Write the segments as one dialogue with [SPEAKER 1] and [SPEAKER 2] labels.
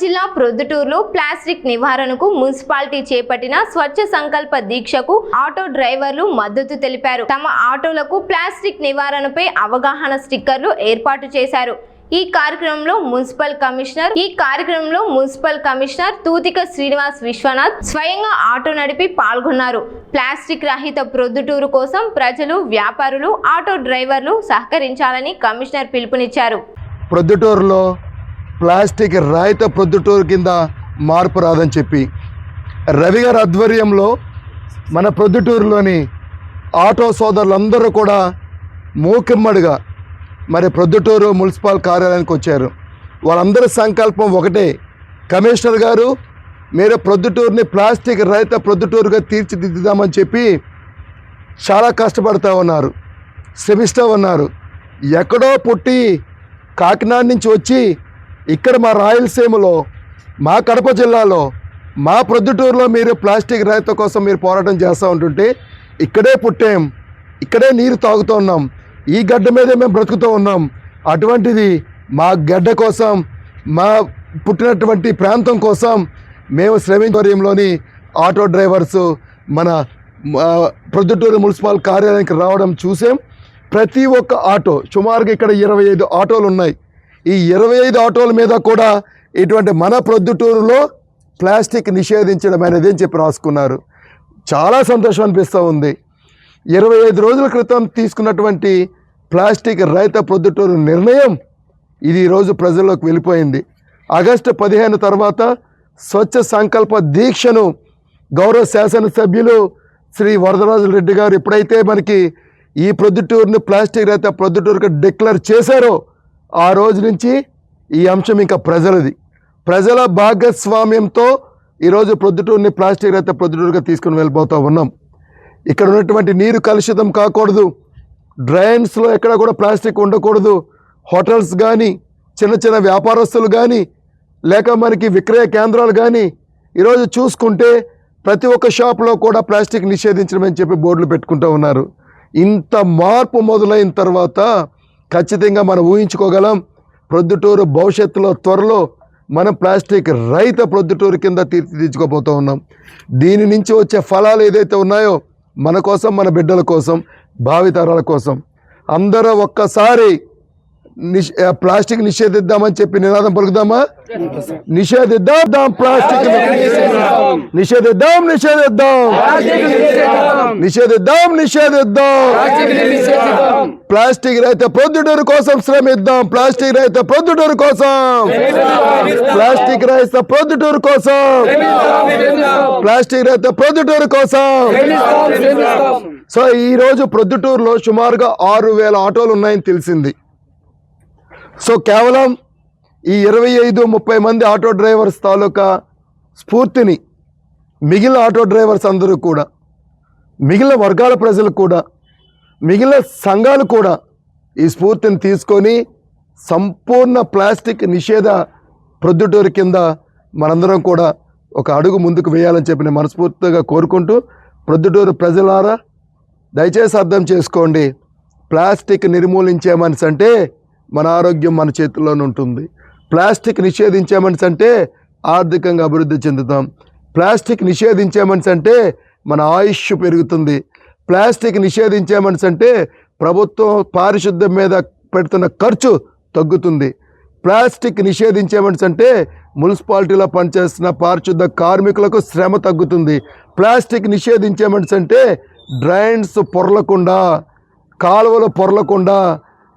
[SPEAKER 1] జిల్లా ప్రొద్దుటూరులో ప్లాస్టిక్ నివారణకు మున్సిపాలిటీ చేపట్టిన స్వచ్ఛ సంకల్ప దీక్షకు ఆటో డ్రైవర్లు మద్దతు తెలిపారు. తమ ఆటోలకు ప్లాస్టిక్ నివారణపై అవగాహన స్టిక్కర్లు ఏర్పాటు చేశారు. ఈ కార్యక్రమంలో మున్సిపల్ కమిషనర్ తూతిక శ్రీనివాస్ విశ్వనాథ్ స్వయంగా ఆటో నడిపి పాల్గొన్నారు. ప్లాస్టిక్ రహిత ప్రొద్దుటూరు కోసం ప్రజలు, వ్యాపారులు, ఆటో డ్రైవర్లు సహకరించాలని కమిషనర్ పిలుపునిచ్చారు.
[SPEAKER 2] ప్రొద్దుటూరులో ప్లాస్టిక్ రహిత ప్రొద్దుటూరు కింద మార్పు రాదని చెప్పి రవి గారి ఆధ్వర్యంలో మన ప్రొద్దుటూరులోని ఆటో సోదరులందరూ కూడా మూకిమ్మడిగా మరి ప్రొద్దుటూరు మున్సిపల్ కార్యాలయానికి వచ్చారు. వాళ్ళందరి సంకల్పం ఒకటే, కమిషనర్ గారు మీరు ప్రొద్దుటూరుని ప్లాస్టిక్ రహిత ప్రొద్దుటూరుగా తీర్చిదిద్దుదామని చెప్పి చాలా కష్టపడుతూ ఉన్నారు, శ్రమిస్తూ ఉన్నారు. ఎక్కడో పుట్టి కాకినాడ నుంచి వచ్చి ఇక్కడ మా రాయలసీమలో, మా కడప జిల్లాలో, మా ప్రొద్దుటూరులో మీరు ప్లాస్టిక్ రహిత కోసం మీరు పోరాటం చేస్తూ ఉంటుంటే ఇక్కడే పుట్టాం, ఇక్కడే నీరు తాగుతూ ఉన్నాం, ఈ గడ్డ మీదే మేము బ్రతుకుతూ ఉన్నాం. అటువంటిది మా గడ్డ కోసం, మా పుట్టినటువంటి ప్రాంతం కోసం మేము శ్రమించడంలోని ఆటో డ్రైవర్స్ మన ప్రొద్దుటూరు మున్సిపల్ కార్యాలయానికి రావడం చూసాం. ప్రతి ఒక్క ఆటో, సుమారుగా ఇక్కడ 25 ఆటోలు ఉన్నాయి. ఈ 25 ఆటోల మీద కూడా ఇటువంటి మన ప్రొద్దుటూరులో ప్లాస్టిక్ నిషేధించడం అనేది అని చెప్పి రాసుకున్నారు. చాలా సంతోషం అనిపిస్తూ ఉంది. 25 రోజుల క్రితం తీసుకున్నటువంటి ప్లాస్టిక్ రహిత ప్రొద్దుటూరు నిర్ణయం ఇది ఈరోజు ప్రజల్లోకి వెళ్ళిపోయింది. ఆగస్టు 15 తర్వాత స్వచ్ఛ సంకల్ప దీక్షను గౌరవ శాసనసభ్యులు శ్రీ వరదరాజు రెడ్డి గారు ఎప్పుడైతే మనకి ఈ ప్రొద్దుటూరుని ప్లాస్టిక్ రహిత ప్రొద్దుటూరుగా డిక్లేర్ చేశారో ఆ రోజు నుంచి ఈ అంశం ఇంకా ప్రజలది. ప్రజల భాగస్వామ్యంతో ఈరోజు ప్రొద్దుటూరుని ప్లాస్టిక్ రహిత ప్రొద్దుటూరుగా తీసుకుని వెళ్ళిపోతూ ఉన్నాం. ఇక్కడ ఉన్నటువంటి నీరు కలుషితం కాకూడదు, డ్రైన్స్లో ఎక్కడ కూడా ప్లాస్టిక్ ఉండకూడదు. హోటల్స్ కానీ, చిన్న చిన్న వ్యాపారస్తులు కానీ, లేక మనకి విక్రయ కేంద్రాలు కానీ ఈరోజు చూసుకుంటే ప్రతి ఒక్క షాప్లో కూడా ప్లాస్టిక్ నిషేధించమని చెప్పి బోర్డులు పెట్టుకుంటూ ఉన్నారు. ఇంత మార్పు మొదలైన తర్వాత ఖచ్చితంగా మనం ఊహించుకోగలం, ప్రొద్దుటూరు భవిష్యత్తులో త్వరలో మనం ప్లాస్టిక్ రహిత ప్రొద్దుటూరు కింద తీర్చిదిద్దుకోబోతూ ఉన్నాం. దీని నుంచి వచ్చే ఫలాలు ఏదైతే ఉన్నాయో మన కోసం, మన బిడ్డల కోసం, భావితరాల కోసం అందరూ ఒక్కసారి ప్లాస్టిక్ నిషేధిద్దామని చెప్పి నినాదం పలుకుదామా? నిషేధిద్దాం, ప్లాస్టిక్ నిషేధిద్దాం, ప్లాస్టిక్ రహిత ప్రొద్దుటూరు కోసం శ్రమిద్దాం, ప్లాస్టిక్ రహిత ప్రొద్దుటూరు కోసం, ప్లాస్టిక్ రహిత ప్రొద్దుటూరు కోసం, ప్లాస్టిక్ రహిత ప్రొద్దుటూరు కోసం. సో ఈరోజు ప్రొద్దుటూరులో సుమారుగా 6000 ఆటోలు ఉన్నాయని తెలిసింది. సో కేవలం ఈ 25-30 మంది ఆటో డ్రైవర్స్ తాలూకా స్ఫూర్తిని మిగిలిన ఆటో డ్రైవర్స్ అందరూ కూడా, మిగిలిన వర్గాల ప్రజలు కూడా, మిగిలిన సంఘాలు కూడా ఈ స్ఫూర్తిని తీసుకొని సంపూర్ణ ప్లాస్టిక్ నిషేధ ప్రొద్దుటూరు కింద మనందరం కూడా ఒక అడుగు ముందుకు వేయాలని చెప్పి నేను మనస్ఫూర్తిగా కోరుకుంటూ, ప్రొద్దుటూరు ప్రజలారా దయచేసి అర్థం చేసుకోండి, ప్లాస్టిక్ నిర్మూలించే మనిషి అంటే మన ఆరోగ్యం మన చేతుల్లోనే ఉంటుంది. ప్లాస్టిక్ నిషేధించే మనిషి అంటే ఆర్థికంగా అభివృద్ధి చెందుతాం. ప్లాస్టిక్ నిషేధించే మనిషి అంటే మన ఆయుష్ పెరుగుతుంది. ప్లాస్టిక్ నిషేధించే మనిషి అంటే ప్రభుత్వం పారిశుద్ధ్యం మీద పెడుతున్న ఖర్చు తగ్గుతుంది. ప్లాస్టిక్ నిషేధించే మనిషి అంటే మున్సిపాలిటీలో పనిచేస్తున్న పారిశుద్ధ కార్మికులకు శ్రమ తగ్గుతుంది. ప్లాస్టిక్ నిషేధించే మనిషి అంటే డ్రైన్స్ పొరలకుండా, కాలువలు పొరలకుండా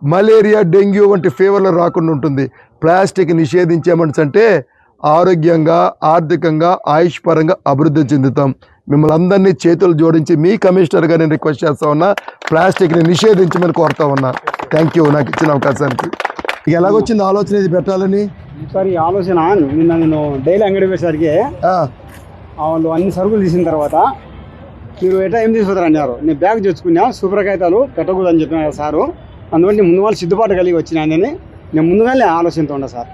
[SPEAKER 2] మలేరియా, డెంగ్యూ వంటి ఫీవర్లు రాకుండా ఉంటుంది. ప్లాస్టిక్ నిషేధించే మనిషి అంటే ఆరోగ్యంగా, ఆర్థికంగా, ఆయుష్ పరంగా అభివృద్ధి చెందుతాం. మిమ్మల్ని అందరినీ చేతులు జోడించి మీ కమిషనర్గా నేను రిక్వెస్ట్ చేస్తూ ఉన్నా, ప్లాస్టిక్ని నిషేధించమని కోరుతా ఉన్నా. థ్యాంక్ యూ నాకు ఇచ్చిన అవకాశానికి. ఎలాగొచ్చింది ఆలోచన ఇది పెట్టాలని?
[SPEAKER 3] సార్ ఈ ఆలోచన నిన్న నేను డైలీ అంగడి పోయేసరికి వాళ్ళు అన్ని సరుకులు తీసిన తర్వాత మీరు ఏం తీసుకుతారు అన్నారు. నేను బ్యాగ్ తెచ్చుకున్నా, సూపర్ కాగితాలు పెట్టకూడదని చెప్పిన సారు. అందువల్ల ముందు వాళ్ళు సిద్ధపాటు కలిగి వచ్చినాయని నేను ముందుగానే ఆలోచనతో ఉన్నా సార్.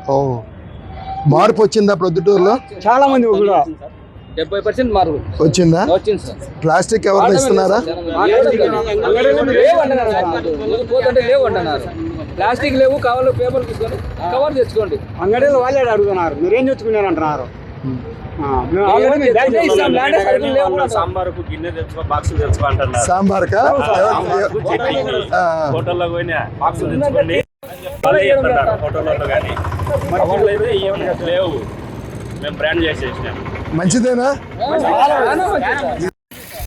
[SPEAKER 2] మార్పు వచ్చిందా ప్రొద్దుటూరులో?
[SPEAKER 3] చాలా మంది కూడా
[SPEAKER 4] 70% మార్పు
[SPEAKER 2] వచ్చిందా?
[SPEAKER 4] వచ్చింది సార్.
[SPEAKER 2] ప్లాస్టిక్ ఎవరు ఇస్తున్నారా?
[SPEAKER 4] లేవు అంటున్నారు సార్. పోతుంటే లేవు అంటున్నారు. ప్లాస్టిక్ లేవు, కావాలి పేపర్ తీసుకొని కవర్ తెచ్చుకోండి.
[SPEAKER 3] అంగడిలో వాళ్ళే అడుగుతున్నారు, మీరేం తెచ్చుకున్నారు అంటున్నారు. మేము already మీ బ్యాగ్
[SPEAKER 4] ఇస్తాం, ల్యాండ్ సరుకులు లేవు కూడా సార్.
[SPEAKER 5] సాంబార్కు గిన్నె తెచ్చుకో, బాక్స్ తెచ్చుకో అంటున్నారు.
[SPEAKER 2] సాంబార్కా?
[SPEAKER 5] హోటల్లో పోయినా బాక్స్ తెచ్చుకోండి వాళ్ళే చెప్తుంటారు హోటల్లో. కానీ హోటల్లో అయితే ఏమి లేవు, మేము బ్రాండ్ చేసేసినాం.
[SPEAKER 2] మంచిదేనా?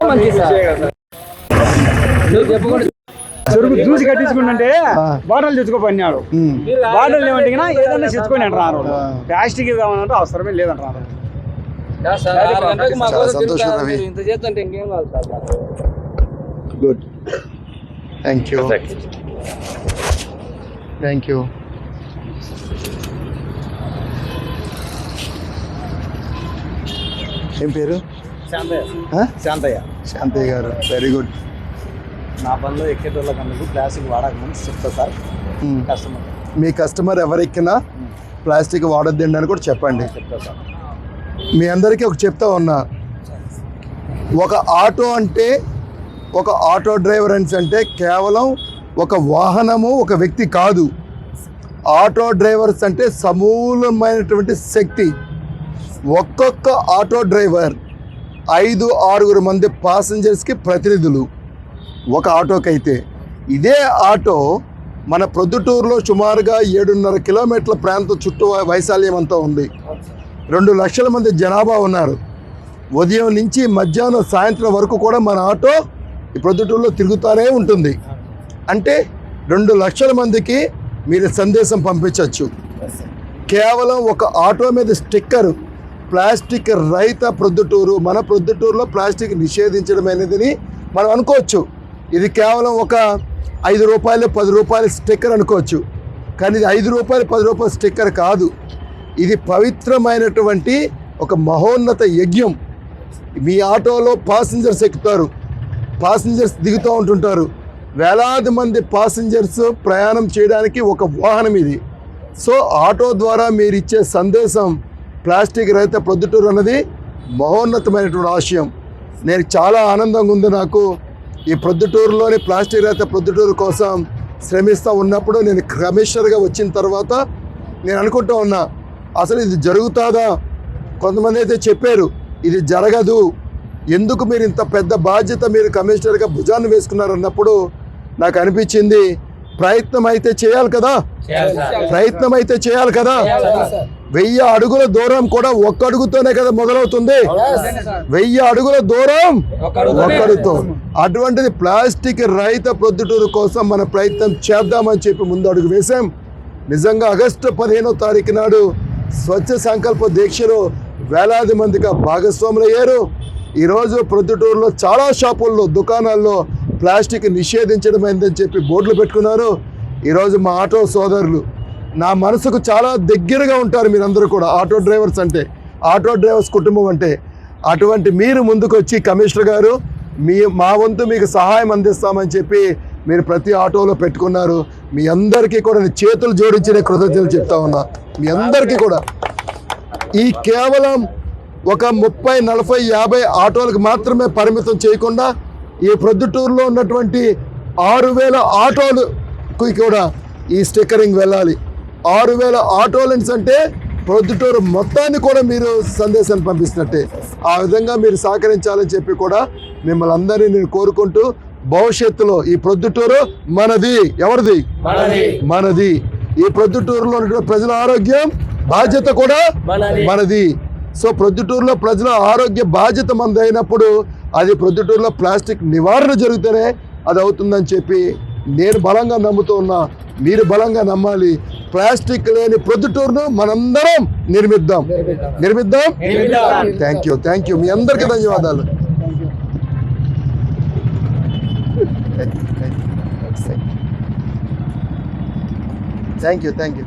[SPEAKER 4] మంచిది సార్. నువ్వు చెప్పుకోండి.
[SPEAKER 3] చెరుకు చూసి కట్టించుకుంటే బాటలు తెచ్చుకోపోయినాడు. బాటలు లేవంటే ఏదన్నా తెచ్చుకొని అంటున్నారు. ప్లాస్టిక్ కావాలంటే అవసరమే లేదంటున్నారు.
[SPEAKER 4] సార్ 6 గంటలకు మా
[SPEAKER 2] చాలా
[SPEAKER 4] కోసం
[SPEAKER 2] సంతోషం
[SPEAKER 4] తిరుగుతారు.
[SPEAKER 2] రవి.
[SPEAKER 4] మీరు ఇంత చేస్తుంటే ఇంకేం కాదు sir.
[SPEAKER 2] Good, thank you, thank you. ఏం పేరు? ఆ?
[SPEAKER 3] శాంతయ్య.
[SPEAKER 2] శాంతయ్య గారు, వెరీ గుడ్.
[SPEAKER 3] నా పనిలో ఎక్కేటోళ్ళకి అందుకు ప్లాస్టిక్ వాడకమని చెప్తా సార్. కస్టమర్
[SPEAKER 2] మీ కస్టమర్ ఎవరెక్కినా ప్లాస్టిక్ వాడొద్దండి అని కూడా చెప్పండి.
[SPEAKER 3] చెప్తా సార్.
[SPEAKER 2] మీ అందరికీ ఒక చెప్తా ఉన్నా, ఒక ఆటో అంటే, ఒక ఆటో డ్రైవర్ అంటే కేవలం ఒక వాహనము, ఒక వ్యక్తి కాదు. ఆటో డ్రైవర్స్ అంటే సమూలమైనటువంటి శక్తి. ఒక్కొక్క ఆటో డ్రైవర్ 5-6 మంది పాసెంజర్స్కి ప్రతినిధులు ఒక ఆటోకైతే. ఇదే ఆటో మన ప్రొద్దుటూరులో సుమారుగా 7.5 కిలోమీటర్ల ప్రాంతం చుట్టూ వైశాల్యం అంతా ఉంది. 2 లక్షల మంది జనాభా ఉన్నారు. ఉదయం నుంచి మధ్యాహ్నం సాయంత్రం వరకు కూడా మన ఆటో ఈ ప్రొద్దుటూరులో తిరుగుతూనే ఉంటుంది. అంటే 2 లక్షల మందికి మీరు సందేశం పంపించవచ్చు. కేవలం ఒక ఆటో మీద స్టిక్కరు ప్లాస్టిక్ రహిత ప్రొద్దుటూరు, మన ప్రొద్దుటూరులో ప్లాస్టిక్ నిషేధించడం అనేది మనం అనుకోవచ్చు. ఇది కేవలం ఒక 5 రూపాయలు 10 రూపాయల స్టిక్కర్ అనుకోవచ్చు. కానీ ఇది 5 రూపాయలు 10 రూపాయల స్టిక్కర్ కాదు. ఇది పవిత్రమైనటువంటి ఒక మహోన్నత యజ్ఞం. మీ ఆటోలో పాసింజర్స్ ఎక్కుతారు, పాసింజర్స్ దిగుతూ ఉంటుంటారు. వేలాది మంది పాసింజర్స్ ప్రయాణం చేయడానికి ఒక వాహనం ఇది. సో ఆటో ద్వారా మీరు ఇచ్చే సందేశం ప్లాస్టిక్ రహిత ప్రొద్దుటూరు అన్నది మహోన్నతమైనటువంటి ఆశయం. నేను చాలా ఆనందంగా ఉంది నాకు. ఈ ప్రొద్దుటూరులోని ప్లాస్టిక్ రహిత ప్రొద్దుటూరు కోసం శ్రమిస్తూ ఉన్నప్పుడు నేను కమిషనర్గా వచ్చిన తర్వాత నేను అనుకుంటూ ఉన్నా, అసలు ఇది జరుగుతుందా? కొంతమంది అయితే చెప్పారు ఇది జరగదు, ఎందుకు మీరు ఇంత పెద్ద బాధ్యత మీరు కమిషనర్గా భుజాన్ని వేసుకున్నారు అన్నప్పుడు నాకు అనిపించింది, ప్రయత్నం అయితే చేయాలి కదా, ప్రయత్నం అయితే చేయాలి కదా. 1000 అడుగుల దూరం కూడా ఒక్క అడుగుతోనే కదా మొదలవుతుంది. 1000 అడుగుల దూరం ఒక్కడుతో. అటువంటిది ప్లాస్టిక్ రహిత ప్రొద్దుటూరు కోసం మన ప్రయత్నం చేద్దామని చెప్పి ముందు అడుగు వేశాం. నిజంగా ఆగస్టు 15వ తారీఖు నాడు స్వచ్ఛ సంకల్ప దీక్షలో వేలాది మందిగా భాగస్వాములయ్యారు. ఈరోజు ప్రొద్దుటూరులో చాలా షాపుల్లో, దుకాణాల్లో ప్లాస్టిక్ నిషేధించడం అయిందని చెప్పి బోర్డులు పెట్టుకున్నారు. ఈరోజు మా ఆటో సోదరులు నా మనసుకు చాలా దగ్గరగా ఉంటారు. మీరందరూ కూడా ఆటో డ్రైవర్స్ అంటే, ఆటో డ్రైవర్స్ కుటుంబం అంటే. అటువంటి మీరు ముందుకు వచ్చి కమిషనర్ గారు మా వంతు మీకు సహాయం అందిస్తామని చెప్పి మీరు ప్రతి ఆటోలో పెట్టుకున్నారు. మీ అందరికీ కూడా నేను చేతులు జోడించిన కృతజ్ఞతలు చెప్తా ఉన్నా. మీ అందరికీ కూడా ఈ కేవలం ఒక 30, 40, 50 ఆటోలకు మాత్రమే పరిమితం చేయకుండా ఈ ప్రొద్దుటూరులో ఉన్నటువంటి 6000 ఆటోలకు కూడా ఈ స్టిక్కరింగ్ వెళ్ళాలి. 6000 ఆటోలెన్స్ అంటే ప్రొద్దుటూరు మొత్తాన్ని కూడా మీరు సందేశాన్ని పంపిస్తున్నట్టే. ఆ విధంగా మీరు సహకరించాలని చెప్పి కూడా మిమ్మల్ని అందరినీ నేను కోరుకుంటూ, భవిష్యత్తులో ఈ ప్రొద్దుటూరు మనది. ఎవరిది? మనది. ఈ ప్రొద్దుటూరులో ఉన్నటువంటి ప్రజల ఆరోగ్యం బాధ్యత కూడా మనది. సో ప్రొద్దుటూరులో ప్రజల ఆరోగ్య బాధ్యత మనది అయినప్పుడు అది ప్రొద్దుటూరులో ప్లాస్టిక్ నివారణ జరిగితేనే అది అవుతుందని చెప్పి నేను బలంగా నమ్ముతూ ఉన్నా. మీరు బలంగా నమ్మాలి. ప్లాస్టిక్ లేని ప్రొద్దుటూరును మనందరం నిర్మిద్దాం. Thank you. మీ అందరికీ ధన్యవాదాలు. Thank you.